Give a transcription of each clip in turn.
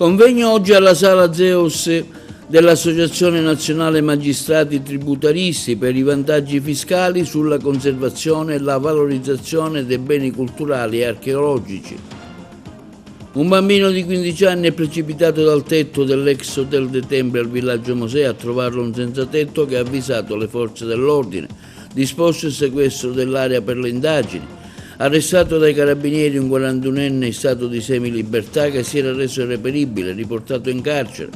Convegno oggi alla Sala Zeus dell'Associazione Nazionale Magistrati Tributaristi per i vantaggi fiscali sulla conservazione e la valorizzazione dei beni culturali e archeologici. Un bambino di 15 anni è precipitato dal tetto dell'ex Hotel de Temple al villaggio Mosè. A trovarlo un senza tetto che ha avvisato le forze dell'ordine, disposto il sequestro dell'area per le indagini. Arrestato dai carabinieri un 41enne in stato di semilibertà che si era reso irreperibile, riportato in carcere.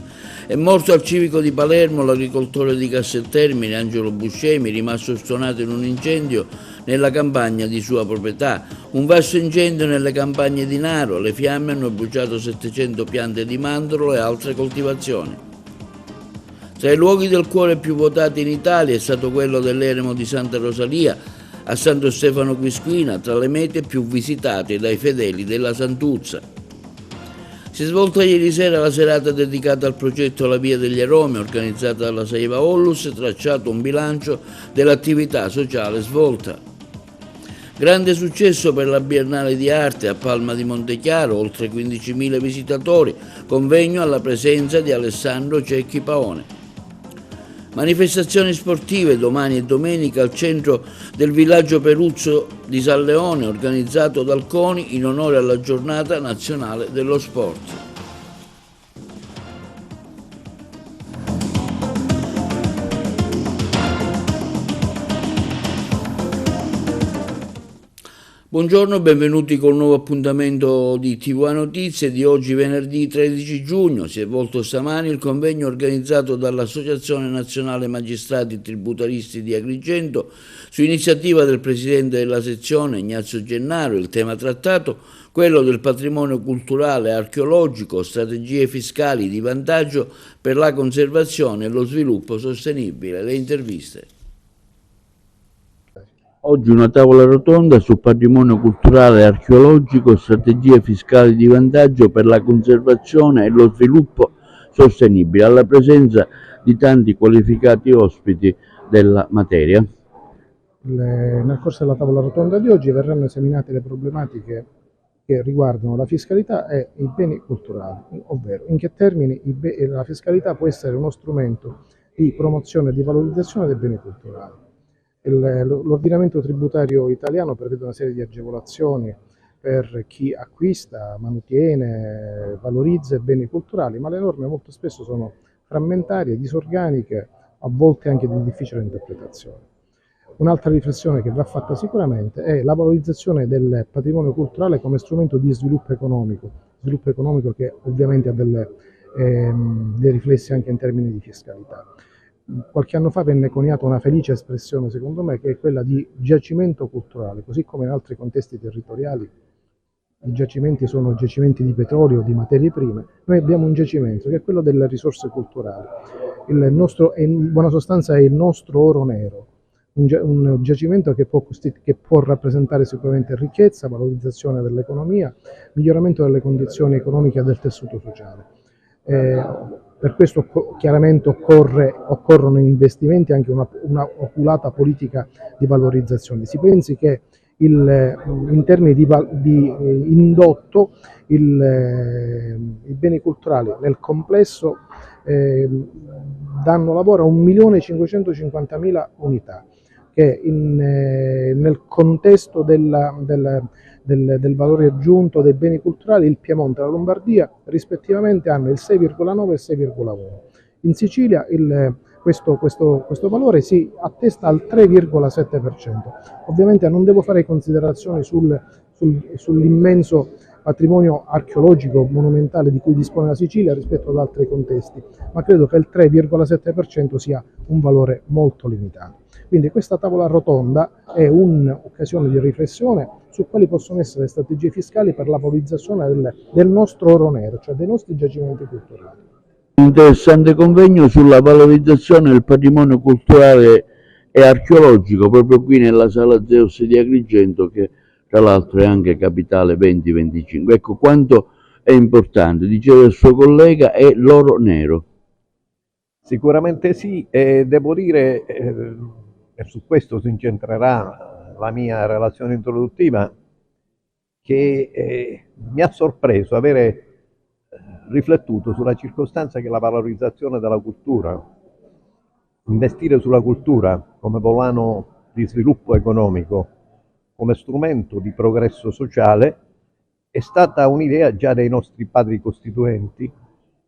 È morto al civico di Palermo l'agricoltore di Casteltermine, Angelo Buscemi, rimasto stonato in un incendio nella campagna di sua proprietà. Un vasto incendio nelle campagne di Naro, le fiamme hanno bruciato 700 piante di mandorlo e altre coltivazioni. Tra i luoghi del cuore più votati in Italia è stato quello dell'eremo di Santa Rosalia, a Santo Stefano Quisquina, tra le mete più visitate dai fedeli della Santuzza. Si è svolta ieri sera la serata dedicata al progetto La Via degli Aromi, organizzata dalla Saiva Ollus, e tracciato un bilancio dell'attività sociale svolta. Grande successo per la Biennale di Arte a Palma di Montechiaro, oltre 15.000 visitatori, convegno alla presenza di Alessandro Cecchi Paone. Manifestazioni sportive domani e domenica al centro del villaggio Peruzzo di San Leone, organizzato dal CONI in onore alla Giornata Nazionale dello Sport. Buongiorno, benvenuti con un nuovo appuntamento di TV Notizie di oggi venerdì 13 giugno. Si è svolto stamani il convegno organizzato dall'Associazione Nazionale Magistrati Tributaristi di Agrigento su iniziativa del presidente della sezione Ignazio Gennaro. Il tema trattato, quello del patrimonio culturale e archeologico, strategie fiscali di vantaggio per la conservazione e lo sviluppo sostenibile. Le interviste. Oggi una tavola rotonda sul patrimonio culturale e archeologico, strategie fiscali di vantaggio per la conservazione e lo sviluppo sostenibile, alla presenza di tanti qualificati ospiti della materia. Nel corso della tavola rotonda di oggi verranno esaminate le problematiche che riguardano la fiscalità e i beni culturali, ovvero in che termini la fiscalità può essere uno strumento di promozione e di valorizzazione dei beni culturali. L'ordinamento tributario italiano prevede una serie di agevolazioni per chi acquista, mantiene, valorizza i beni culturali, ma le norme molto spesso sono frammentarie, disorganiche, a volte anche di difficile interpretazione. Un'altra riflessione che va fatta sicuramente è la valorizzazione del patrimonio culturale come strumento di sviluppo economico che ovviamente ha dei riflessi anche in termini di fiscalità. Qualche anno fa venne coniata una felice espressione, secondo me, che è quella di giacimento culturale, così come in altri contesti territoriali i giacimenti sono giacimenti di petrolio, di materie prime. Noi abbiamo un giacimento che è quello delle risorse culturali. In buona sostanza è il nostro oro nero, un giacimento che può rappresentare sicuramente ricchezza, valorizzazione dell'economia, miglioramento delle condizioni economiche e del tessuto sociale. Per questo chiaramente occorrono investimenti e anche una oculata politica di valorizzazione. Si pensi che in termini di indotto i beni culturali nel complesso danno lavoro a 1.550.000 unità, che nel contesto del valore aggiunto dei beni culturali il Piemonte e la Lombardia rispettivamente hanno il 6,9 e il 6,1. In Sicilia questo valore si attesta al 3,7%. Ovviamente non devo fare considerazioni sull'immenso patrimonio archeologico monumentale di cui dispone la Sicilia rispetto ad altri contesti, ma credo che il 3,7% sia un valore molto limitato. Quindi questa tavola rotonda è un'occasione di riflessione su quali possono essere le strategie fiscali per la valorizzazione del nostro oro nero, cioè dei nostri giacimenti culturali. Un interessante convegno sulla valorizzazione del patrimonio culturale e archeologico proprio qui nella Sala Zeus di Agrigento, che tra l'altro è anche capitale 2025. Ecco quanto è importante, diceva il suo collega, è l'oro nero. Sicuramente sì, e devo dire, e su questo si incentrerà la mia relazione introduttiva, che mi ha sorpreso avere riflettuto sulla circostanza che la valorizzazione della cultura, investire sulla cultura come volano di sviluppo economico, come strumento di progresso sociale, è stata un'idea già dei nostri padri costituenti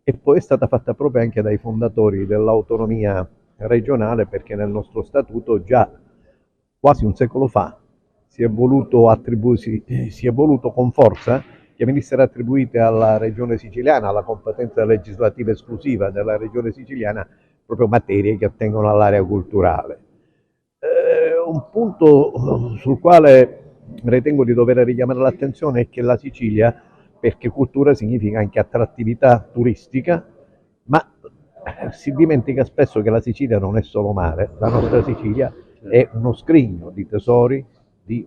e poi è stata fatta proprio anche dai fondatori dell'autonomia regionale, perché nel nostro statuto già quasi un secolo fa si è voluto con forza che venissero attribuite alla regione siciliana, alla competenza legislativa esclusiva della regione siciliana, proprio materie che attengono all'area culturale. Un punto sul quale ritengo di dover richiamare l'attenzione è che la Sicilia, perché cultura significa anche attrattività turistica, ma si dimentica spesso che la Sicilia non è solo mare, la nostra Sicilia è uno scrigno di tesori, di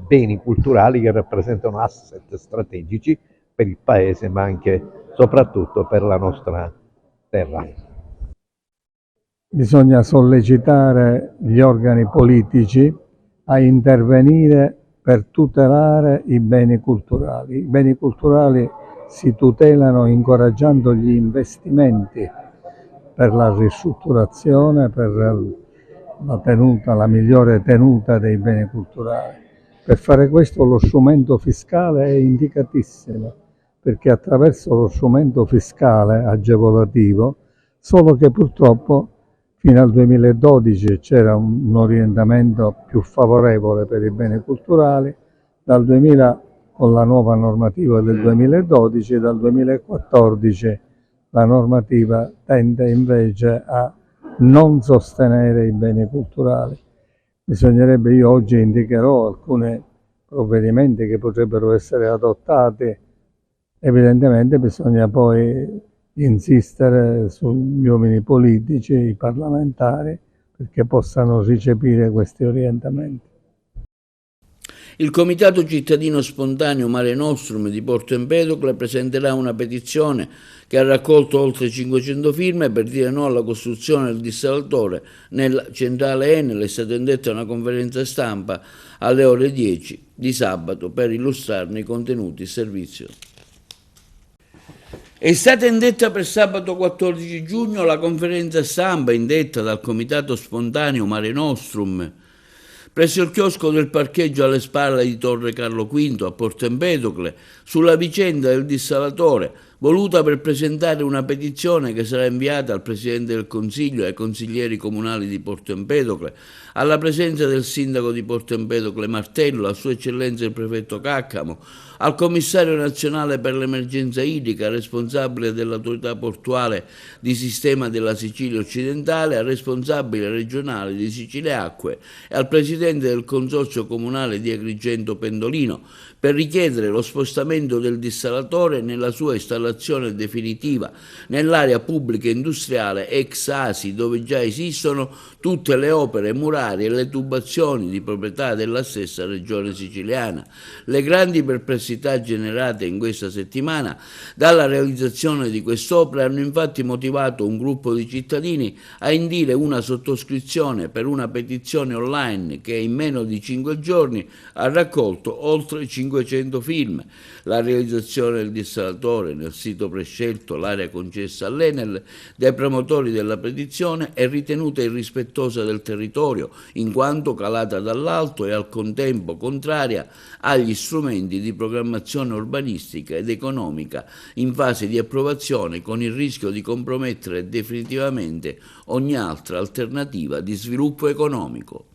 beni culturali che rappresentano asset strategici per il Paese, ma anche soprattutto per la nostra terra. Bisogna sollecitare gli organi politici a intervenire per tutelare i beni culturali. I beni culturali si tutelano incoraggiando gli investimenti per la ristrutturazione, per la migliore tenuta dei beni culturali. Per fare questo lo strumento fiscale è indicatissimo, perché attraverso lo strumento fiscale agevolativo, solo che purtroppo fino al 2012 c'era un orientamento più favorevole per i beni culturali, dal 2000 con la nuova normativa del 2012 e dal 2014 la normativa tende invece a non sostenere i beni culturali. Io oggi indicherò alcuni provvedimenti che potrebbero essere adottati, evidentemente bisogna poi insistere sugli uomini politici, i parlamentari, perché possano recepire questi orientamenti. Il Comitato Cittadino Spontaneo Mare Nostrum di Porto Empedocle presenterà una petizione che ha raccolto oltre 500 firme per dire no alla costruzione del dissalatore nella centrale Enel. È stata indetta una conferenza stampa alle ore 10 di sabato per illustrarne i contenuti e servizio. È stata indetta per sabato 14 giugno la conferenza stampa indetta dal Comitato Spontaneo Mare Nostrum presso il chiosco del parcheggio alle spalle di Torre Carlo V a Porto Empedocle sulla vicenda del dissalatore, voluta per presentare una petizione che sarà inviata al Presidente del Consiglio e ai consiglieri comunali di Porto Empedocle, alla presenza del sindaco di Porto Empedocle Martello, a Sua Eccellenza il prefetto Caccamo, al commissario nazionale per l'emergenza idrica, responsabile dell'autorità portuale di sistema della Sicilia occidentale, al responsabile regionale di Sicilia Acque e al presidente del consorzio comunale di Agrigento Pendolino, per richiedere lo spostamento del dissalatore nella sua installazione definitiva nell'area pubblica industriale ex ASI, dove già esistono tutte le opere murarie e le tubazioni di proprietà della stessa regione siciliana. Le grandi perplessità generate in questa settimana dalla realizzazione di quest'opera hanno infatti motivato un gruppo di cittadini a indire una sottoscrizione per una petizione online che in meno di 5 giorni ha raccolto oltre 500 firme. La realizzazione del dissalatore nel sito prescelto, l'area concessa all'Enel, dai promotori della petizione è ritenuta irrispettosa del territorio, in quanto calata dall'alto e al contempo contraria agli strumenti di programmazione urbanistica ed economica in fase di approvazione, con il rischio di compromettere definitivamente ogni altra alternativa di sviluppo economico.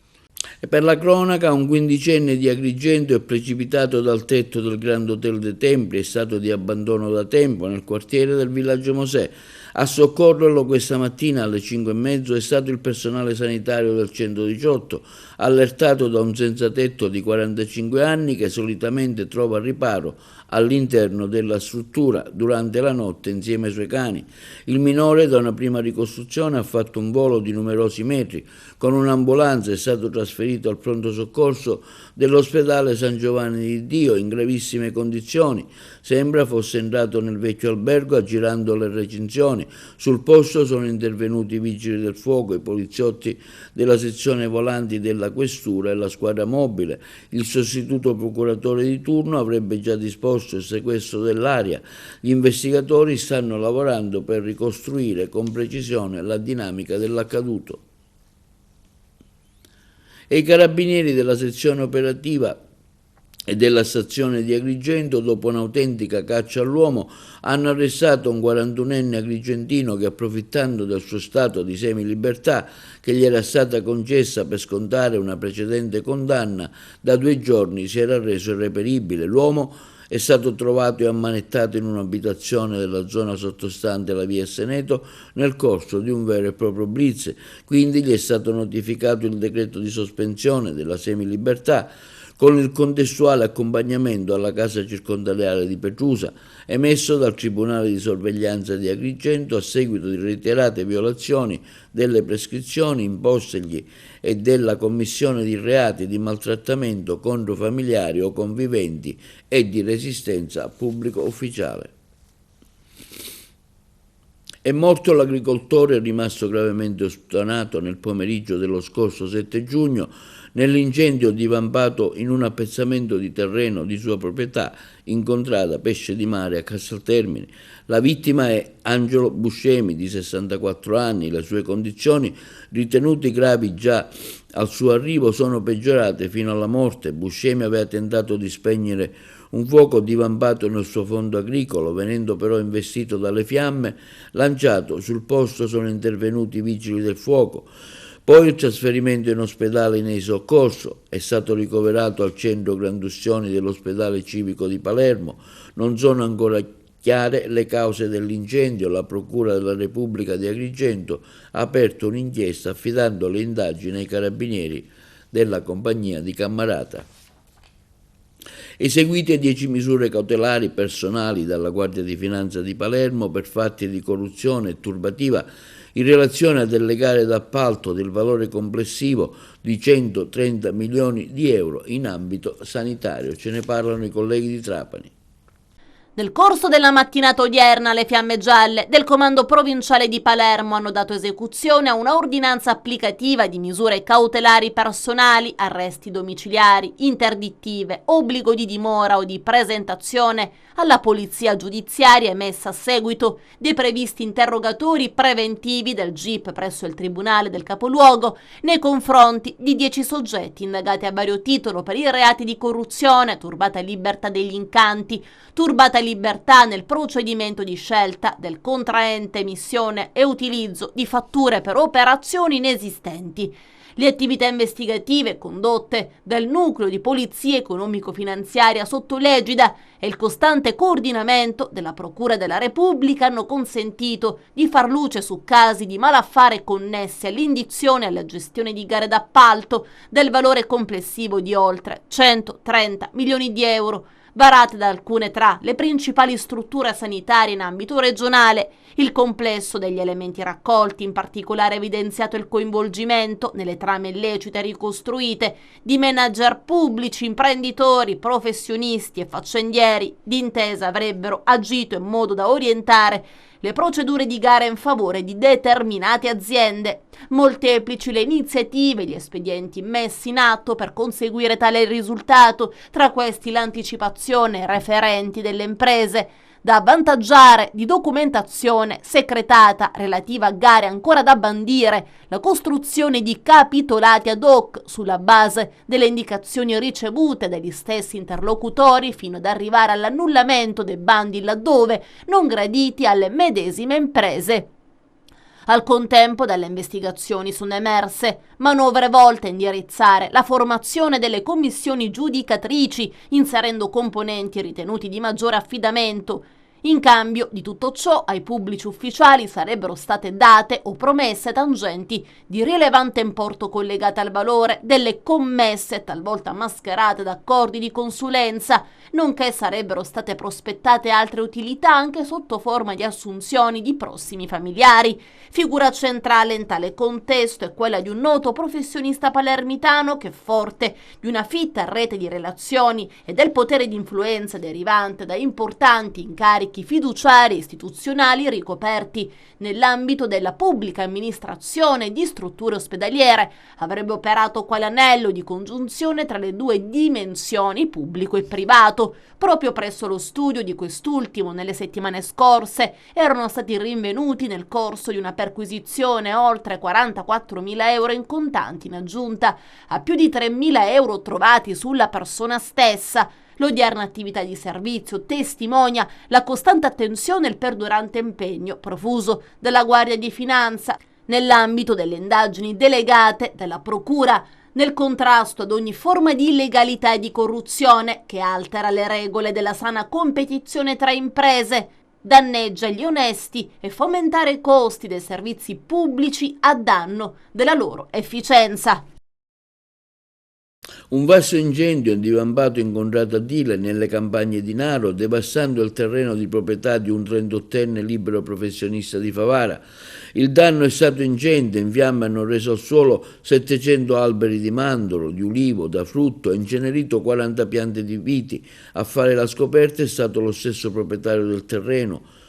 E per la cronaca, un quindicenne di Agrigento è precipitato dal tetto del Grand Hotel dei Templi, è stato di abbandono da tempo nel quartiere del Villaggio Mosè. A soccorrerlo questa mattina alle 5:30 è stato il personale sanitario del 118, allertato da un senzatetto di 45 anni che solitamente trova riparo all'interno della struttura durante la notte insieme ai suoi cani. Il minore, da una prima ricostruzione, ha fatto un volo di numerosi metri. Con un'ambulanza è stato trasferito al pronto soccorso dell'ospedale San Giovanni di Dio in gravissime condizioni. Sembra fosse entrato nel vecchio albergo aggirando le recinzioni. perquisizioni. Sul posto sono intervenuti i vigili del fuoco, i poliziotti della sezione volanti della questura e la squadra mobile. Il sostituto procuratore di turno avrebbe già disposto il sequestro dell'area. Gli investigatori stanno lavorando per ricostruire con precisione la dinamica dell'accaduto. E i carabinieri della sezione operativa e della stazione di Agrigento, dopo un'autentica caccia all'uomo, hanno arrestato un 41enne agrigentino che, approfittando del suo stato di semilibertà che gli era stata concessa per scontare una precedente condanna, da 2 giorni si era reso irreperibile. L'uomo è stato trovato e ammanettato in un'abitazione della zona sottostante la via Seneto nel corso di un vero e proprio blitz, quindi gli è stato notificato il decreto di sospensione della semilibertà con il contestuale accompagnamento alla casa circondariale di Petrusa, emesso dal Tribunale di Sorveglianza di Agrigento a seguito di reiterate violazioni delle prescrizioni impostegli e della commissione di reati di maltrattamento contro familiari o conviventi e di resistenza a pubblico ufficiale. È morto l'agricoltore rimasto gravemente ostonato nel pomeriggio dello scorso 7 giugno nell'incendio divampato in un appezzamento di terreno di sua proprietà in contrada Pesce di Mare a Casteltermini. La vittima è Angelo Buscemi, di 64 anni. Le sue condizioni, ritenute gravi già al suo arrivo, sono peggiorate fino alla morte. Buscemi aveva tentato di spegnere un fuoco divampato nel suo fondo agricolo, venendo però investito dalle fiamme. Lanciato sul posto sono intervenuti i vigili del fuoco. Poi il trasferimento in ospedale nei soccorso, è stato ricoverato al centro Grandussioni dell'ospedale civico di Palermo. Non sono ancora chiare le cause dell'incendio. La Procura della Repubblica di Agrigento ha aperto un'inchiesta affidando le indagini ai carabinieri della compagnia di Cammarata. Eseguite 10 misure cautelari personali dalla Guardia di Finanza di Palermo per fatti di corruzione e turbativa in relazione a delle gare d'appalto del valore complessivo di 130 milioni di euro in ambito sanitario. Ce ne parlano i colleghi di Trapani. Nel corso della mattinata odierna, le Fiamme Gialle del Comando Provinciale di Palermo hanno dato esecuzione a una ordinanza applicativa di misure cautelari personali, arresti domiciliari, interdittive, obbligo di dimora o di presentazione alla polizia giudiziaria emessa a seguito dei previsti interrogatori preventivi del GIP presso il Tribunale del Capoluogo nei confronti di 10 soggetti indagati a vario titolo per i reati di corruzione, turbata libertà degli incanti, turbata libertà nel procedimento di scelta del contraente, emissione e utilizzo di fatture per operazioni inesistenti. Le attività investigative condotte dal Nucleo di Polizia Economico-Finanziaria sotto l'egida e il costante coordinamento della Procura della Repubblica hanno consentito di far luce su casi di malaffare connessi all'indizione e alla gestione di gare d'appalto del valore complessivo di oltre 130 milioni di euro, varate da alcune tra le principali strutture sanitarie in ambito regionale. Il complesso degli elementi raccolti, in particolare evidenziato il coinvolgimento nelle trame illecite ricostruite di manager pubblici, imprenditori, professionisti e faccendieri d'intesa, avrebbero agito in modo da orientare le procedure di gara in favore di determinate aziende. Molteplici le iniziative e gli espedienti messi in atto per conseguire tale risultato, tra questi l'anticipazione referenti delle imprese da avvantaggiare di documentazione secretata relativa a gare ancora da bandire, la costruzione di capitolati ad hoc sulla base delle indicazioni ricevute dagli stessi interlocutori fino ad arrivare all'annullamento dei bandi laddove non graditi alle medesime imprese. Al contempo, dalle investigazioni sono emerse manovre volte a indirizzare la formazione delle commissioni giudicatrici, inserendo componenti ritenuti di maggiore affidamento. In cambio di tutto ciò, ai pubblici ufficiali sarebbero state date o promesse tangenti di rilevante importo collegate al valore delle commesse, talvolta mascherate da accordi di consulenza, nonché sarebbero state prospettate altre utilità anche sotto forma di assunzioni di prossimi familiari. Figura centrale in tale contesto è quella di un noto professionista palermitano che, forte di una fitta rete di relazioni e del potere di influenza derivante da importanti incarichi incarichi fiduciari istituzionali ricoperti nell'ambito della pubblica amministrazione di strutture ospedaliere. Avrebbe operato quale anello di congiunzione tra le due dimensioni, pubblico e privato. Proprio presso lo studio di quest'ultimo, nelle settimane scorse, erano stati rinvenuti nel corso di una perquisizione oltre 44.000 euro in contanti, in aggiunta a più di 3.000 euro trovati sulla persona stessa. L'odierna attività di servizio testimonia la costante attenzione e il perdurante impegno profuso dalla Guardia di Finanza nell'ambito delle indagini delegate dalla Procura nel contrasto ad ogni forma di illegalità e di corruzione che altera le regole della sana competizione tra imprese, danneggia gli onesti e fa aumentare i costi dei servizi pubblici a danno della loro efficienza. Un vasto incendio è divampato in contrada Dile nelle campagne di Naro, devastando il terreno di proprietà di un 38enne libero professionista di Favara. Il danno è stato ingente, in fiamme hanno reso al suolo 700 alberi di mandorlo, di ulivo, da frutto e incenerito 40 piante di viti. A fare la scoperta è stato lo stesso proprietario del terreno,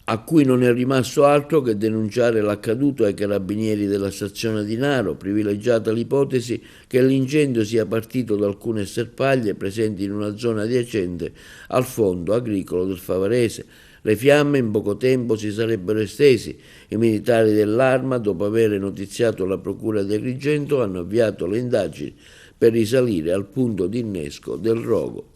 a cui non è rimasto altro che denunciare l'accaduto ai carabinieri della stazione di Naro, privilegiata l'ipotesi che l'incendio sia partito da alcune sterpaglie presenti in una zona adiacente al fondo agricolo del Favarese. Le fiamme in poco tempo si sarebbero estesi. I militari dell'Arma, dopo aver notiziato la procura di Agrigento, hanno avviato le indagini per risalire al punto di innesco del rogo.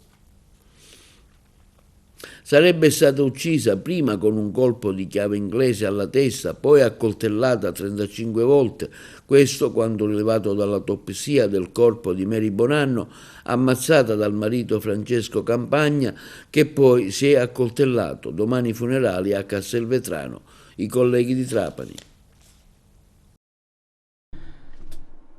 Sarebbe stata uccisa prima con un colpo di chiave inglese alla testa, poi accoltellata 35 volte, questo quando rilevato dall'autopsia del corpo di Mary Bonanno, ammazzata dal marito Francesco Campagna, che poi si è accoltellato. Domani funerali a Castelvetrano, i colleghi di Trapani.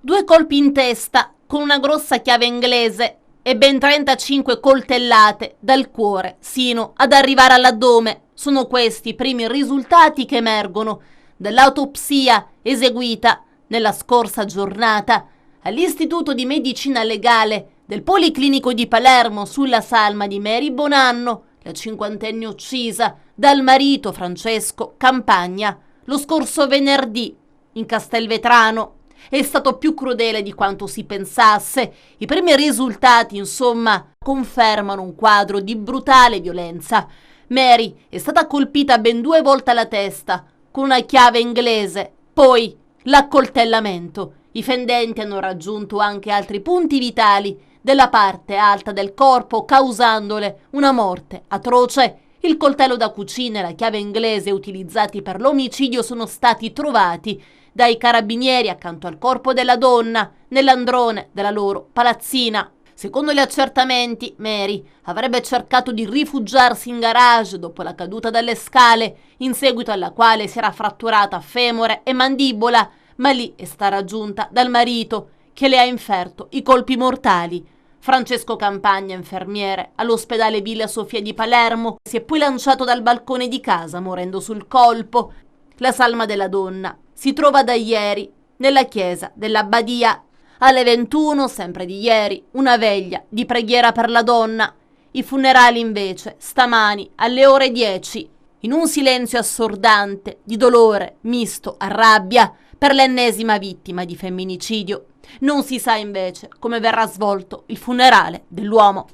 2 colpi in testa con una grossa chiave inglese e ben 35 coltellate dal cuore sino ad arrivare all'addome. Sono questi i primi risultati che emergono dall'autopsia eseguita nella scorsa giornata all'Istituto di Medicina Legale del Policlinico di Palermo sulla salma di Mary Bonanno, la cinquantenne uccisa dal marito Francesco Campagna lo scorso venerdì in Castelvetrano. È stato più crudele di quanto si pensasse. I primi risultati, insomma, confermano un quadro di brutale violenza. Mary è stata colpita ben 2 volte alla testa con una chiave inglese, poi l'accoltellamento. I fendenti hanno raggiunto anche altri punti vitali della parte alta del corpo, causandole una morte atroce. Il coltello da cucina e la chiave inglese utilizzati per l'omicidio sono stati trovati dai carabinieri accanto al corpo della donna nell'androne della loro palazzina. Secondo gli accertamenti, Mary avrebbe cercato di rifugiarsi in garage dopo la caduta dalle scale, in seguito alla quale si era fratturata femore e mandibola, ma lì è stata raggiunta dal marito, che le ha inferto i colpi mortali. Francesco Campagna, infermiere all'ospedale Villa Sofia di Palermo, si è poi lanciato dal balcone di casa morendo sul colpo. La salma della donna si trova da ieri nella chiesa dell'Abbadia. Alle 21, sempre di ieri, una veglia di preghiera per la donna. I funerali invece stamani alle ore 10, in un silenzio assordante di dolore misto a rabbia per l'ennesima vittima di femminicidio. Non si sa invece come verrà svolto il funerale dell'uomo.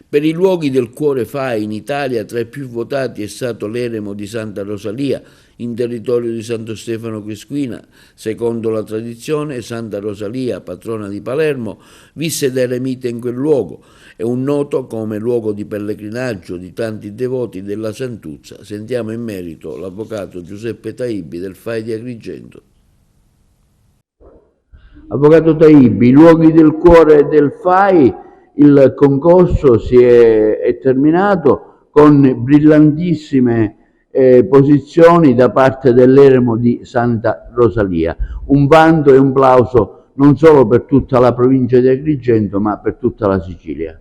Per i luoghi del cuore FAI in Italia, tra i più votati è stato l'eremo di Santa Rosalia, in territorio di Santo Stefano Quisquina. Secondo la tradizione, Santa Rosalia, patrona di Palermo, visse da eremita in quel luogo. È un noto come luogo di pellegrinaggio di tanti devoti della Santuzza. Sentiamo in merito l'avvocato Giuseppe Taibbi del FAI di Agrigento. Avvocato Taibbi, i luoghi del cuore del FAI, il concorso è terminato con brillantissime posizioni da parte dell'eremo di Santa Rosalia. Un vanto e un plauso non solo per tutta la provincia di Agrigento, ma per tutta la Sicilia.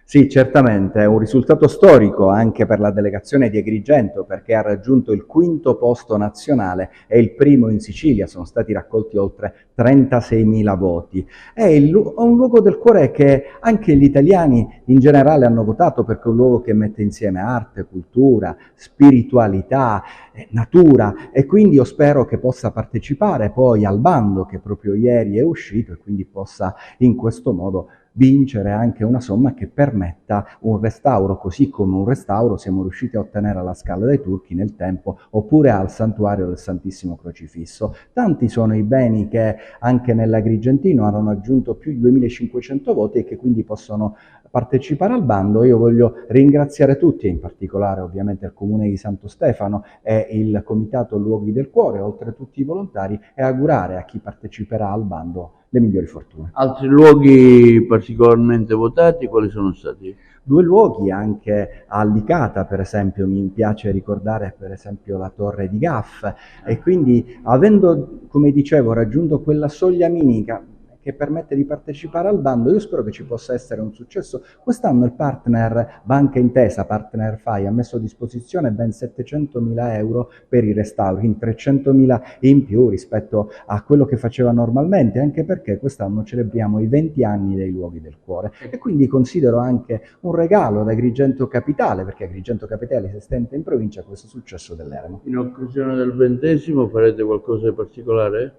Sì, certamente, è un risultato storico anche per la delegazione di Agrigento perché ha raggiunto il 5° posto nazionale e il primo in Sicilia, sono stati raccolti oltre 36.000 voti. È un luogo del cuore che anche gli italiani in generale hanno votato perché è un luogo che mette insieme arte, cultura, spiritualità, natura e quindi io spero che possa partecipare poi al bando che proprio ieri è uscito e quindi possa in questo modo vincere anche una somma che permetta un restauro, così come un restauro siamo riusciti a ottenere alla Scala dei Turchi nel tempo, oppure al Santuario del Santissimo Crocifisso. Tanti sono i beni che anche nell'Agrigentino hanno aggiunto più di 2500 voti e che quindi possono partecipare al bando. Io voglio ringraziare tutti, e in particolare ovviamente il Comune di Santo Stefano e il Comitato Luoghi del Cuore, oltre a tutti i volontari, e augurare a chi parteciperà al bando le migliori fortune. Altri luoghi particolarmente votati, quali sono stati? 2 luoghi anche a Licata, per esempio, mi piace ricordare per esempio la Torre di Gaff, e quindi avendo, come dicevo, raggiunto quella soglia minica che permette di partecipare al bando, io spero che ci possa essere un successo. Quest'anno il partner Banca Intesa, partner FAI, ha messo a disposizione ben 700.000 euro per i restauri, in 300.000 in più rispetto a quello che faceva normalmente, anche perché quest'anno celebriamo i 20 anni dei Luoghi del Cuore e quindi considero anche un regalo ad Agrigento Capitale, perché Agrigento Capitale si stenta in provincia, questo successo dell'Eremo. In occasione del 20° farete qualcosa di particolare?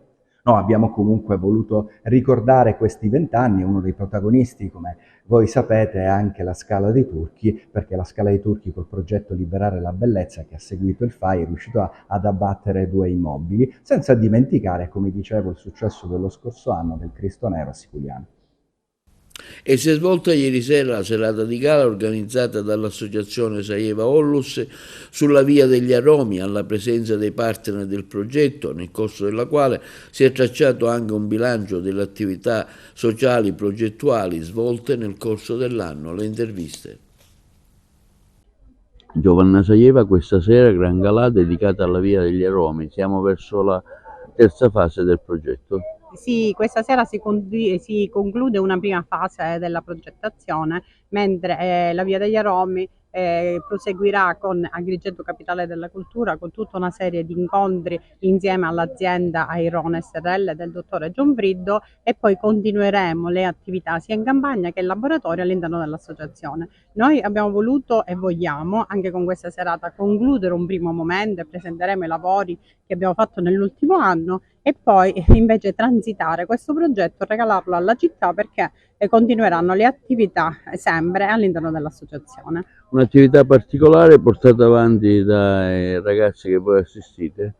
No, abbiamo comunque voluto ricordare questi 20 anni, uno dei protagonisti, come voi sapete, è anche la Scala dei Turchi, perché la Scala dei Turchi col progetto Liberare la Bellezza che ha seguito il FAI è riuscito ad abbattere 2 immobili, senza dimenticare, come dicevo, il successo dello scorso anno del Cristo Nero a Siculiano. E si è svolta ieri sera la serata di gala organizzata dall'associazione Saieva Ollus sulla Via degli Aromi, alla presenza dei partner del progetto, nel corso della quale si è tracciato anche un bilancio delle attività sociali progettuali svolte nel corso dell'anno. Le interviste. Giovanna Saieva, questa sera gran galà dedicata alla Via degli Aromi, siamo verso la terza fase del progetto. Sì, questa sera si conclude una prima fase della progettazione, mentre la Via degli Aromi proseguirà con Agrigento Capitale della Cultura, con tutta una serie di incontri insieme all'azienda Airone SRL del dottore Gianfriddo, e poi continueremo le attività sia in campagna che in laboratorio all'interno dell'associazione. Noi abbiamo voluto e vogliamo anche con questa serata concludere un primo momento e presenteremo i lavori che abbiamo fatto nell'ultimo anno e poi invece transitare questo progetto e regalarlo alla città, perché continueranno le attività sempre all'interno dell'associazione. Un'attività particolare portata avanti dai ragazzi che voi assistite?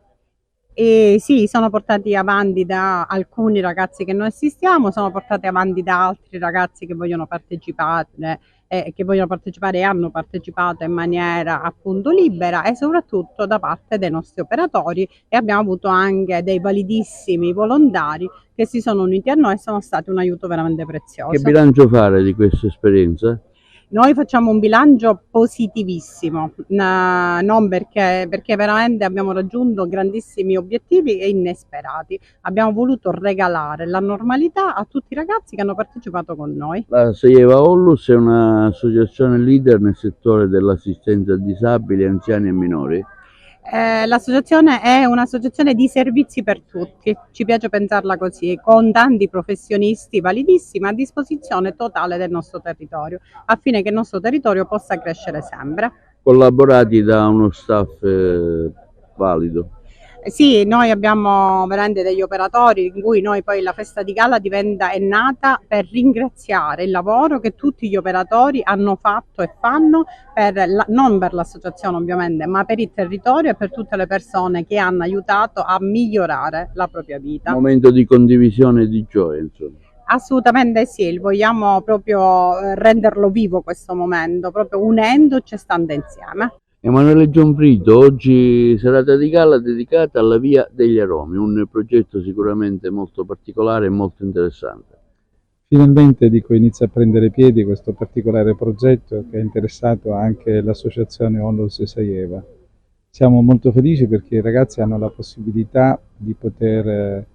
Sì, sono portati avanti da alcuni ragazzi che noi assistiamo, sono portati avanti da altri ragazzi che vogliono partecipare e hanno partecipato in maniera appunto libera, e soprattutto da parte dei nostri operatori, e abbiamo avuto anche dei validissimi volontari che si sono uniti a noi e sono stati un aiuto veramente prezioso. Che bilancio fare di questa esperienza? Noi facciamo un bilancio positivissimo, non perché veramente abbiamo raggiunto grandissimi obiettivi e inesperati. Abbiamo voluto regalare la normalità a tutti i ragazzi che hanno partecipato con noi. La Saieva Ollus è un'associazione leader nel settore dell'assistenza a disabili, anziani e minori. L'associazione è un'associazione di servizi per tutti, ci piace pensarla così, con tanti professionisti validissimi a disposizione totale del nostro territorio, affinché il nostro territorio possa crescere sempre. Collaborati da uno staff valido. Sì, noi abbiamo veramente degli operatori in cui noi poi la festa di gala è nata per ringraziare il lavoro che tutti gli operatori hanno fatto e fanno, non per l'associazione ovviamente, ma per il territorio e per tutte le persone che hanno aiutato a migliorare la propria vita. Un momento di condivisione e di gioia, insomma. Assolutamente sì, vogliamo proprio renderlo vivo questo momento, proprio unendoci e stando insieme. Emanuele Gianfriddo, oggi serata di gala dedicata alla Via degli Aromi, un progetto sicuramente molto particolare e molto interessante. Finalmente inizia a prendere piedi questo particolare progetto che ha interessato anche l'associazione Ollus Saieva. Siamo molto felici perché i ragazzi hanno la possibilità di poter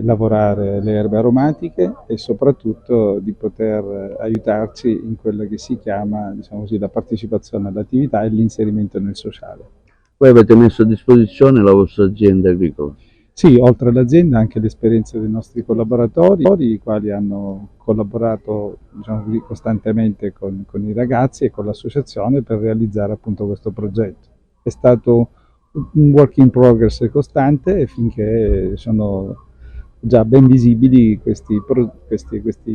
lavorare le erbe aromatiche e soprattutto di poter aiutarci in quella che si chiama, diciamo così, la partecipazione all'attività e l'inserimento nel sociale. Voi avete messo a disposizione la vostra azienda agricola? Sì, oltre all'azienda anche l'esperienza dei nostri collaboratori, i quali hanno collaborato, diciamo così, costantemente con i ragazzi e con l'associazione per realizzare appunto questo progetto. È stato un work in progress costante finché sono già ben visibili questi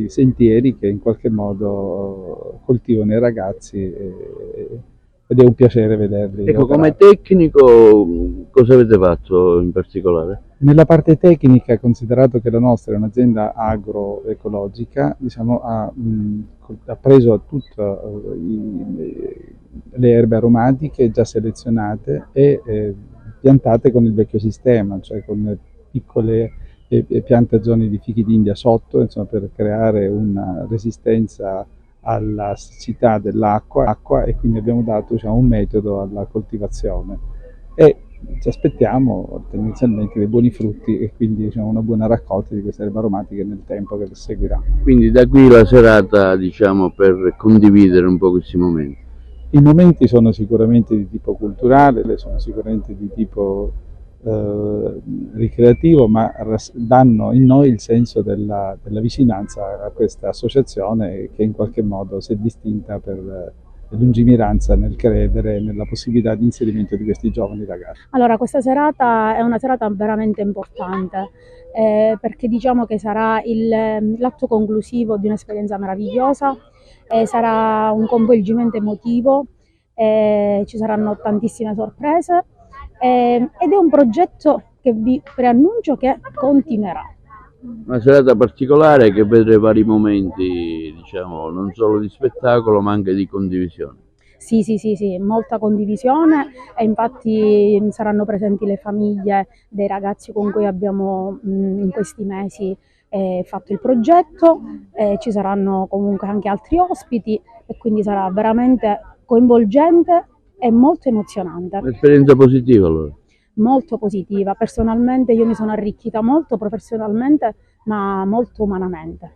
sentieri che in qualche modo coltivano i ragazzi ed è un piacere vederli. Ecco, come tecnico cosa avete fatto in particolare? Nella parte tecnica, considerato che la nostra è un'azienda agroecologica, diciamo, ha preso tutte le erbe aromatiche già selezionate e piantate con il vecchio sistema, cioè con piccole piantagioni di fichi d'India sotto, insomma, per creare una resistenza alla siccità dell'acqua e quindi abbiamo dato, diciamo, un metodo alla coltivazione e ci aspettiamo tendenzialmente dei buoni frutti e quindi, diciamo, una buona raccolta di queste erbe aromatiche nel tempo che seguirà. Quindi da qui la serata, diciamo, per condividere un po' questi momenti. I momenti sono sicuramente di tipo culturale, sono sicuramente di tipo ricreativo, ma danno in noi il senso della vicinanza a questa associazione che in qualche modo si è distinta per lungimiranza nel credere nella possibilità di inserimento di questi giovani ragazzi. Allora, questa serata è una serata veramente importante perché diciamo che sarà l'atto conclusivo di un'esperienza meravigliosa, sarà un coinvolgimento emotivo, ci saranno tantissime sorprese ed è un progetto che vi preannuncio che continuerà. Una serata particolare che vede vari momenti, diciamo, non solo di spettacolo ma anche di condivisione. Sì, molta condivisione e infatti saranno presenti le famiglie dei ragazzi con cui abbiamo in questi mesi fatto il progetto, ci saranno comunque anche altri ospiti e quindi sarà veramente coinvolgente e molto emozionante. Un'esperienza positiva allora? Molto positiva, personalmente io mi sono arricchita molto professionalmente ma molto umanamente.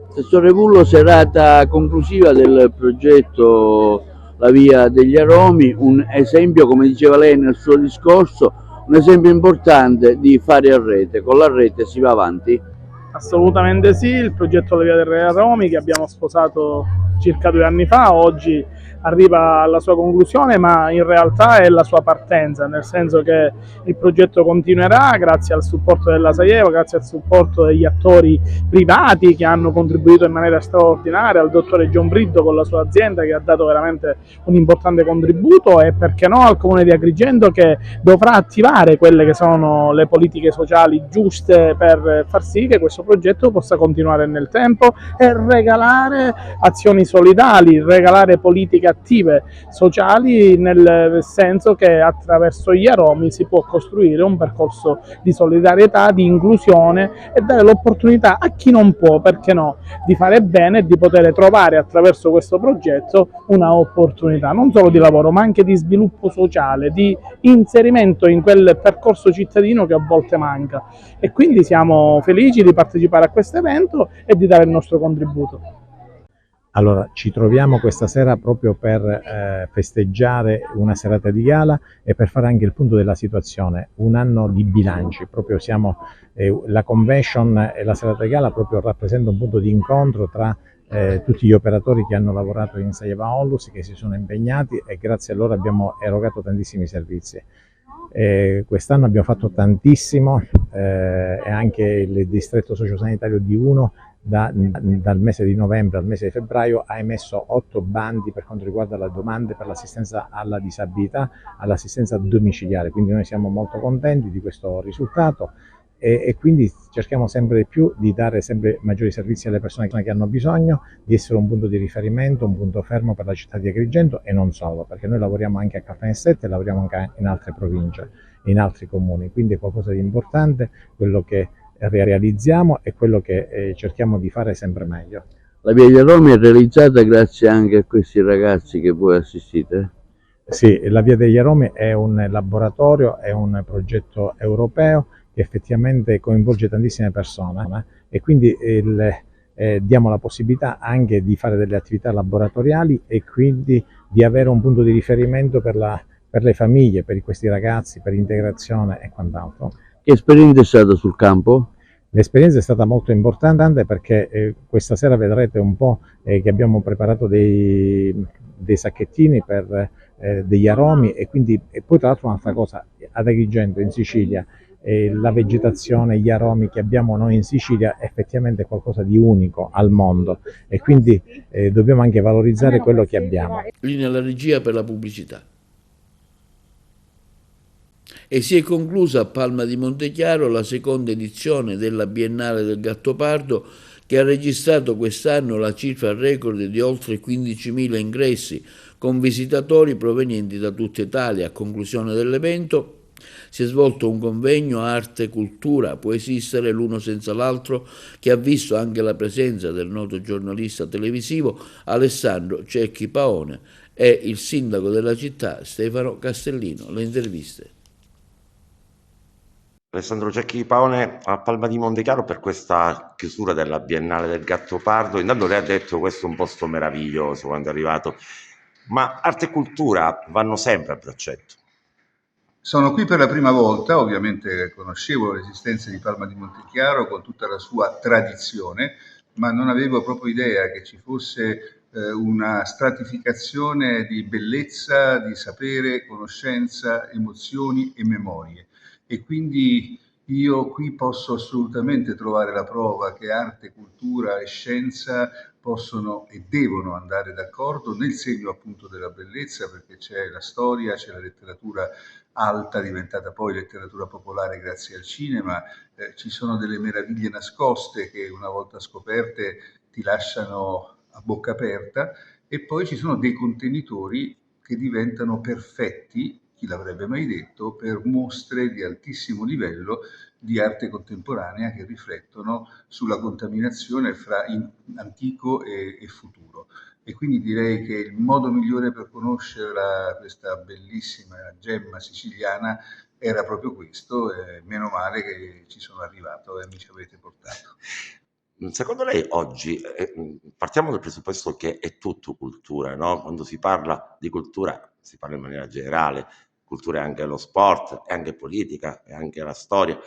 Assessore Vullo, serata conclusiva del progetto La Via degli Aromi, un esempio, come diceva lei nel suo discorso, un esempio importante di fare a rete. Con la rete si va avanti? Assolutamente sì, il progetto La Via degli Aromi che abbiamo sposato circa 2 anni fa, oggi arriva alla sua conclusione, ma in realtà è la sua partenza, nel senso che il progetto continuerà grazie al supporto della Saieva, grazie al supporto degli attori privati che hanno contribuito in maniera straordinaria, al dottore John Briddo con la sua azienda che ha dato veramente un importante contributo e perché no al Comune di Agrigento che dovrà attivare quelle che sono le politiche sociali giuste per far sì che questo progetto possa continuare nel tempo e regalare azioni solidali, regalare politiche attive sociali, nel senso che attraverso gli aromi si può costruire un percorso di solidarietà, di inclusione e dare l'opportunità a chi non può, perché no, di fare bene e di poter trovare attraverso questo progetto una opportunità non solo di lavoro ma anche di sviluppo sociale, di inserimento in quel percorso cittadino che a volte manca e quindi siamo felici di partecipare a questo evento e di dare il nostro contributo. Allora, ci troviamo questa sera proprio per festeggiare una serata di gala e per fare anche il punto della situazione, un anno di bilanci, proprio siamo, la convention e la serata di gala proprio rappresenta un punto di incontro tra tutti gli operatori che hanno lavorato in Saieva Onlus, che si sono impegnati e grazie a loro abbiamo erogato tantissimi servizi. Quest'anno abbiamo fatto tantissimo e anche il distretto sociosanitario di Uno dal mese di novembre al mese di febbraio ha emesso 8 bandi per quanto riguarda le domande per l'assistenza alla disabilità, all'assistenza domiciliare, quindi noi siamo molto contenti di questo risultato e quindi cerchiamo sempre di più di dare sempre maggiori servizi alle persone che hanno bisogno, di essere un punto di riferimento, un punto fermo per la città di Agrigento e non solo, perché noi lavoriamo anche a Caltanissetta e lavoriamo anche in altre province, in altri comuni, quindi è qualcosa di importante quello che realizziamo e quello che cerchiamo di fare sempre meglio. La Via degli Aromi è realizzata grazie anche a questi ragazzi che voi assistite? Sì, la Via degli Aromi è un laboratorio, è un progetto europeo che effettivamente coinvolge tantissime persone e quindi diamo la possibilità anche di fare delle attività laboratoriali e quindi di avere un punto di riferimento per le famiglie, per questi ragazzi, per integrazione e quant'altro. Che esperienza è stata sul campo? L'esperienza è stata molto importante perché questa sera vedrete un po' che abbiamo preparato dei sacchettini per degli aromi e poi tra l'altro un'altra cosa, ad Agrigento in Sicilia la vegetazione, gli aromi che abbiamo noi in Sicilia è effettivamente qualcosa di unico al mondo e quindi dobbiamo anche valorizzare quello che abbiamo. Linea alla regia per la pubblicità. E si è conclusa a Palma di Montechiaro la seconda edizione della Biennale del Gattopardo, che ha registrato quest'anno la cifra record di oltre 15.000 ingressi, con visitatori provenienti da tutta Italia. A conclusione dell'evento si è svolto un convegno Arte, Cultura, può esistere l'uno senza l'altro, che ha visto anche la presenza del noto giornalista televisivo Alessandro Cecchi Paone e il sindaco della città Stefano Castellino. Le interviste. Alessandro Cecchi Paone a Palma di Montechiaro per questa chiusura della Biennale del Gattopardo. Intanto lei ha detto che questo è un posto meraviglioso quando è arrivato, ma arte e cultura vanno sempre a braccetto. Sono qui per la prima volta, ovviamente conoscevo l'esistenza di Palma di Montechiaro con tutta la sua tradizione, ma non avevo proprio idea che ci fosse una stratificazione di bellezza, di sapere, conoscenza, emozioni e memorie. E quindi io qui posso assolutamente trovare la prova che arte, cultura e scienza possono e devono andare d'accordo nel segno appunto della bellezza, perché c'è la storia, c'è la letteratura alta, diventata poi letteratura popolare grazie al cinema, ci sono delle meraviglie nascoste che una volta scoperte ti lasciano a bocca aperta, e poi ci sono dei contenitori che diventano perfetti, chi l'avrebbe mai detto, per mostre di altissimo livello di arte contemporanea che riflettono sulla contaminazione fra antico e futuro. E quindi direi che il modo migliore per conoscere questa bellissima gemma siciliana era proprio questo, e meno male che ci sono arrivato e mi ci avete portato. Secondo lei oggi, partiamo dal presupposto che è tutto cultura, no? Quando si parla di cultura si parla in maniera generale, cultura è anche lo sport, è anche politica, è anche la storia,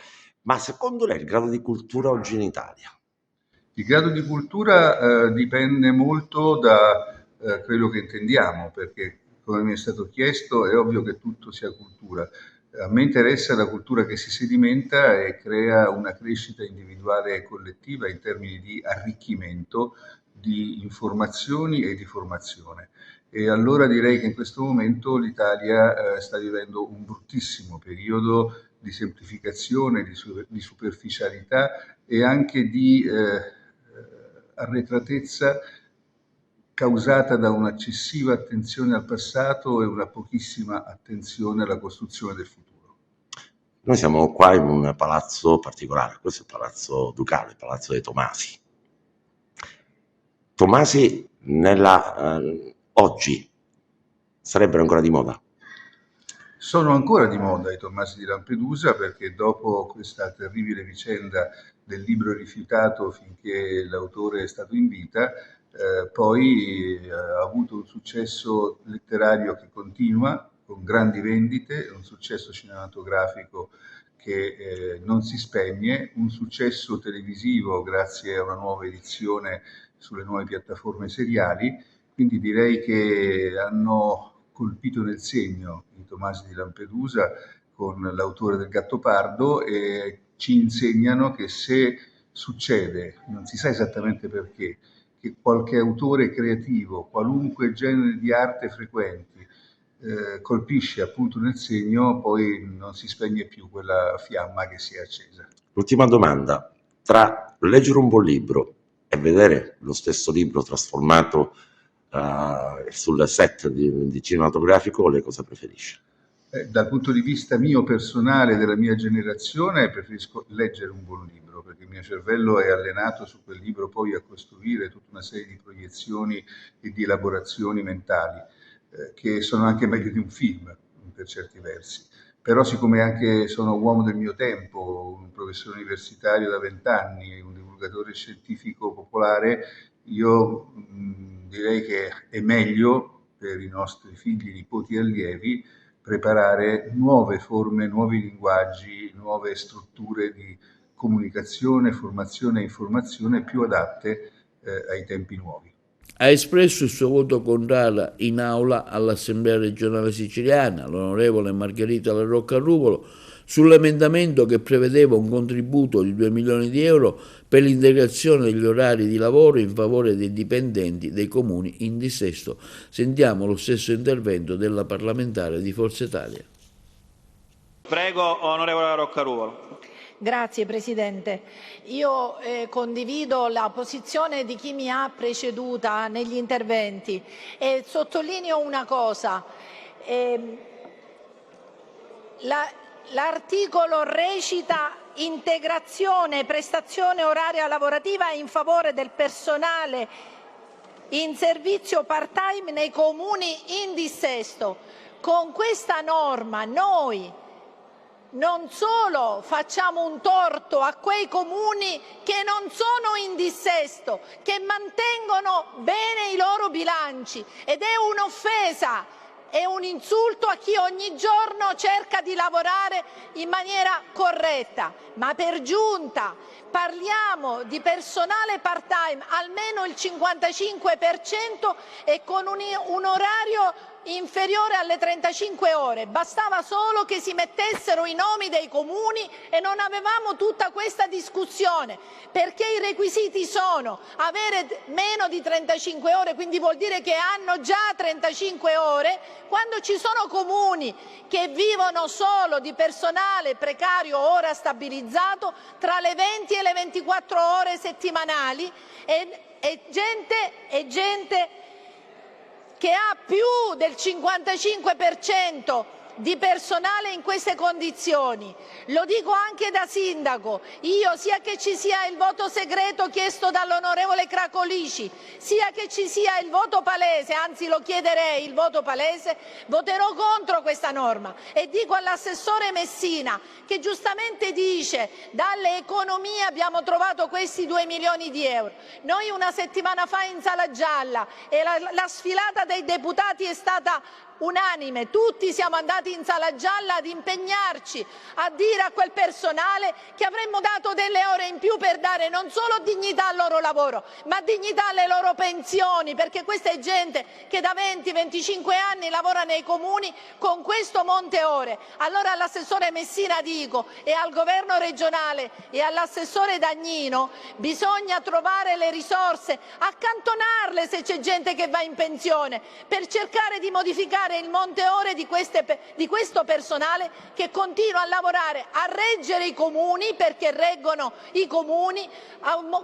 ma secondo lei il grado di cultura oggi in Italia? Il grado di cultura dipende molto da quello che intendiamo, perché come mi è stato chiesto è ovvio che tutto sia cultura. A me interessa la cultura che si sedimenta e crea una crescita individuale e collettiva in termini di arricchimento, di informazioni e di formazione. E allora direi che in questo momento l'Italia sta vivendo un bruttissimo periodo di semplificazione, di superficialità e anche di arretratezza causata da un'eccessiva attenzione al passato e una pochissima attenzione alla costruzione del futuro. Noi siamo qua in un palazzo particolare, questo è il Palazzo Ducale, il Palazzo dei Tomasi. Tomasi oggi sarebbero ancora di moda? Sono ancora di moda i Tomasi di Lampedusa, perché dopo questa terribile vicenda del libro rifiutato finché l'autore è stato in vita, poi ha avuto un successo letterario che continua, con grandi vendite, un successo cinematografico che non si spegne, un successo televisivo grazie a una nuova edizione sulle nuove piattaforme seriali, quindi direi che hanno colpito nel segno i Tomasi di Lampedusa con l'autore del Gattopardo e ci insegnano che se succede, non si sa esattamente perché, che qualche autore creativo, qualunque genere di arte frequenti, colpisce appunto nel segno, poi non si spegne più quella fiamma che si è accesa. L'ultima domanda, tra leggere un buon libro e vedere lo stesso libro trasformato sul set di cinematografico, lei cosa preferisce? Dal punto di vista mio personale, della mia generazione, preferisco leggere un buon libro, perché il mio cervello è allenato su quel libro poi a costruire tutta una serie di proiezioni e di elaborazioni mentali, che sono anche meglio di un film, per certi versi. però siccome anche sono uomo del mio tempo, un professore universitario da 20 anni, un divulgatore scientifico popolare, io direi che è meglio per i nostri figli, nipoti e allievi preparare nuove forme, nuovi linguaggi, nuove strutture di comunicazione, formazione e informazione più adatte ai tempi nuovi. Ha espresso il suo voto contrario in aula all'Assemblea regionale siciliana, l'onorevole Margherita La Rocca Ruvolo, sull'emendamento che prevedeva un contributo di 2 milioni di euro per l'integrazione degli orari di lavoro in favore dei dipendenti dei comuni in dissesto. Sentiamo lo stesso intervento della parlamentare di Forza Italia. Prego, onorevole La Rocca Ruvolo. Grazie Presidente. Io condivido la posizione di chi mi ha preceduta negli interventi e sottolineo una cosa. L'articolo recita integrazione e prestazione oraria lavorativa in favore del personale in servizio part-time nei comuni in dissesto. Con questa norma noi non solo facciamo un torto a quei comuni che non sono in dissesto, che mantengono bene i loro bilanci, ed è un'offesa, è un insulto a chi ogni giorno cerca di lavorare in maniera corretta, ma per giunta parliamo di personale part-time, almeno il 55% e con un orario inferiore alle 35 ore. Bastava solo che si mettessero i nomi dei comuni e non avevamo tutta questa discussione, perché i requisiti sono avere meno di 35 ore, quindi vuol dire che hanno già 35 ore, quando ci sono comuni che vivono solo di personale precario o ora stabilizzato tra le 20 e le 24 ore settimanali e gente che ha più del 55% di personale in queste condizioni. Lo dico anche da sindaco, io sia che ci sia il voto segreto chiesto dall'onorevole Cracolici, sia che ci sia il voto palese, anzi lo chiederei il voto palese, voterò contro questa norma. E dico all'assessore Messina, che giustamente dice dalle economie abbiamo trovato questi 2 milioni di euro. Noi una settimana fa in Sala Gialla e la sfilata dei deputati è stata unanime, tutti siamo andati in Sala Gialla ad impegnarci, a dire a quel personale che avremmo dato delle ore in più per dare non solo dignità al loro lavoro, ma dignità alle loro pensioni, perché questa è gente che da 20-25 anni lavora nei comuni con questo monte ore. Allora all'assessore Messina dico, e al governo regionale e all'assessore Dagnino, bisogna trovare le risorse, accantonarle se c'è gente che va in pensione, per cercare di modificare il monte ore di questo personale che continua a lavorare, a reggere i comuni, perché reggono i comuni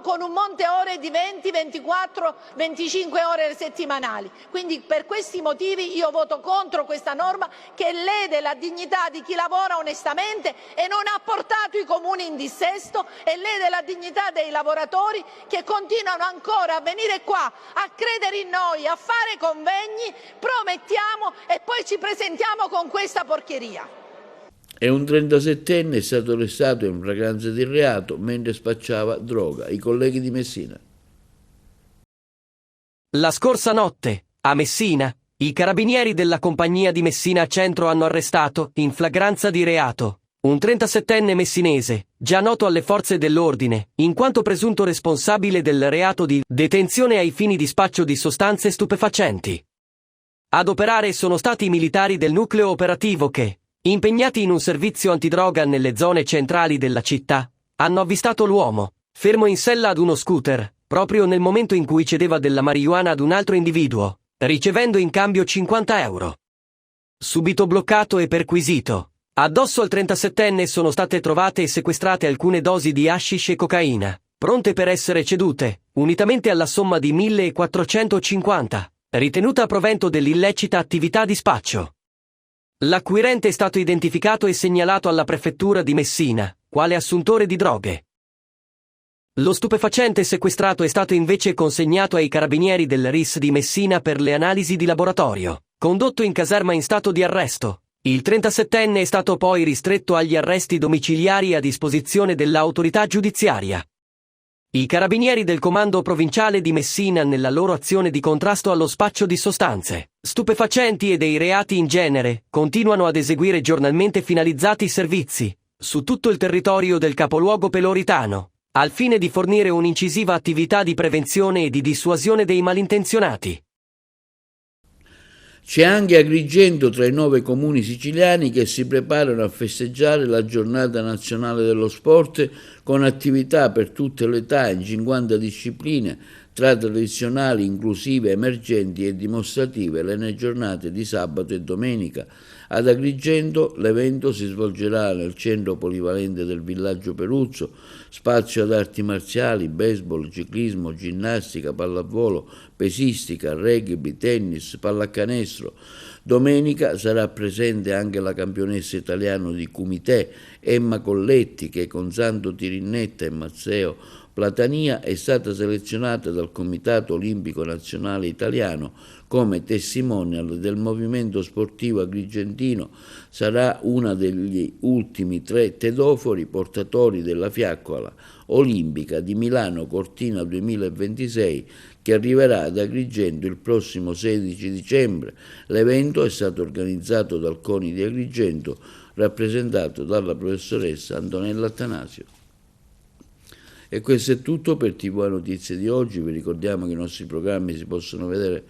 con un monte ore di 20, 24, 25 ore settimanali. Quindi per questi motivi io voto contro questa norma che lede la dignità di chi lavora onestamente e non ha portato i comuni in dissesto, e lede la dignità dei lavoratori che continuano ancora a venire qua a credere in noi, a fare convegni, promettiamo e poi ci presentiamo con questa porcheria. E un 37enne è stato arrestato in flagranza di reato mentre spacciava droga. I colleghi di Messina. La scorsa notte, a Messina, i carabinieri della compagnia di Messina Centro hanno arrestato, in flagranza di reato, un 37enne messinese, già noto alle forze dell'ordine, in quanto presunto responsabile del reato di detenzione ai fini di spaccio di sostanze stupefacenti. Ad operare sono stati i militari del nucleo operativo che, impegnati in un servizio antidroga nelle zone centrali della città, hanno avvistato l'uomo, fermo in sella ad uno scooter, proprio nel momento in cui cedeva della marijuana ad un altro individuo, ricevendo in cambio 50 euro. Subito bloccato e perquisito, addosso al 37enne sono state trovate e sequestrate alcune dosi di hashish e cocaina, pronte per essere cedute, unitamente alla somma di 1.450. Ritenuta a provento dell'illecita attività di spaccio. L'acquirente è stato identificato e segnalato alla prefettura di Messina, quale assuntore di droghe. Lo stupefacente sequestrato è stato invece consegnato ai carabinieri del RIS di Messina per le analisi di laboratorio, condotto in caserma in stato di arresto. Il 37enne è stato poi ristretto agli arresti domiciliari a disposizione dell'autorità giudiziaria. I carabinieri del comando provinciale di Messina, nella loro azione di contrasto allo spaccio di sostanze, stupefacenti e dei reati in genere, continuano ad eseguire giornalmente finalizzati servizi su tutto il territorio del capoluogo peloritano, al fine di fornire un'incisiva attività di prevenzione e di dissuasione dei malintenzionati. C'è anche Agrigento tra i 9 comuni siciliani che si preparano a festeggiare la giornata nazionale dello sport con attività per tutte le età in 50 discipline, tra tradizionali, inclusive, emergenti e dimostrative, nelle giornate di sabato e domenica. Ad Agrigento l'evento si svolgerà nel centro polivalente del villaggio Peruzzo, spazio ad arti marziali, baseball, ciclismo, ginnastica, pallavolo, pesistica, rugby, tennis, pallacanestro. Domenica sarà presente anche la campionessa italiana di Kumite, Emma Colletti, che con Santo Tirinnetta e Mazzeo Platania è stata selezionata dal Comitato Olimpico Nazionale Italiano come testimonial del movimento sportivo agrigentino. Sarà una degli ultimi 3 tedofori portatori della fiaccola olimpica di Milano Cortina 2026 che arriverà ad Agrigento il prossimo 16 dicembre. L'evento è stato organizzato dal CONI di Agrigento, rappresentato dalla professoressa Antonella Attanasio. E questo è tutto per TV Notizie di oggi. Vi ricordiamo che i nostri programmi si possono vedere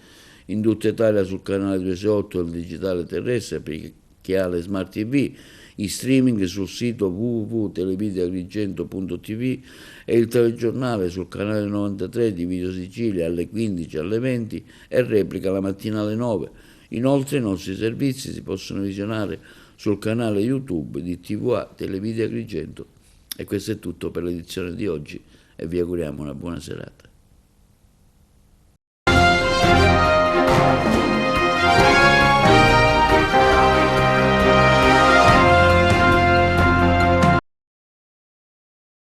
in tutta Italia sul canale 268 del digitale terrestre per chi ha le smart TV, in streaming sul sito www.televideoagrigento.tv e il telegiornale sul canale 93 di Video Sicilia alle 15 alle 20 e replica la mattina alle 9. Inoltre i nostri servizi si possono visionare sul canale YouTube di TVA Televideo Agrigento. E questo è tutto per l'edizione di oggi e vi auguriamo una buona serata.